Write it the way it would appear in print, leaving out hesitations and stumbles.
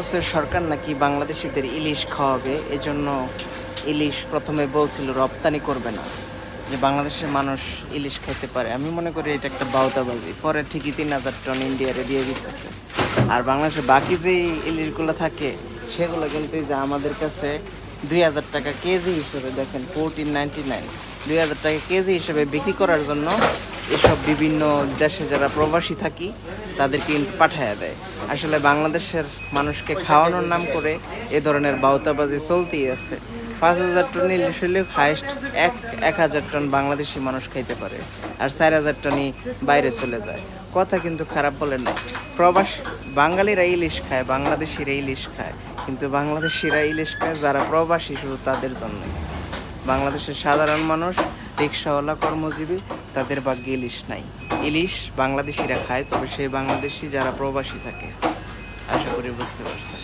ইউনূসের সরকার নাকি বাংলাদেশিদের ইলিশ খাওয়াবে, এজন্য ইলিশ প্রথমে বলছিল রপ্তানি করবে না, যে বাংলাদেশের মানুষ ইলিশ খেতে পারে। আমি মনে করি এটা একটা বাউতাবাজি। পরে ঠিকই 3,000 টন ইন্ডিয়ারে দিয়ে দিতেছে। আর বাংলাদেশে বাকি যে ইলিশগুলো থাকে সেগুলো কিন্তু এই যে আমাদের কাছে 2,000 টাকা কেজি হিসেবে, দেখেন 1499, 2,000 টাকা কেজি হিসেবে বিক্রি করার জন্য এসব বিভিন্ন দেশে যারা প্রবাসী থাকি তাদেরকে কিন্তু পাঠায় দেয়। আসলে বাংলাদেশের মানুষকে খাওয়ানোর নাম করে এ ধরনের বাউতাবাজি চলতেই আছে। 5,000 টন ইলিশ হলে হাইস্ট 1,000 টন বাংলাদেশি মানুষ খাইতে পারে, আর 4,000 টনই বাইরে চলে যায়। কথা কিন্তু খারাপ বলেন না। প্রবাস বাঙালিরা ইলিশ খায়, বাংলাদেশিরা ইলিশ খায়, কিন্তু বাংলাদেশিরা ইলিশ খায় যারা প্রবাসী, শুধু তাদের জন্যই। বাংলাদেশের সাধারণ মানুষ, রিক্সাওয়ালা, কর্মজীবী, তাদের ভাগ্যে ইলিশ নাই। ইলিশ বাংলাদেশিরা খায়, তবে সেই বাংলাদেশি যারা প্রবাসী থাকে। আশা করি বুঝতে পারছেন।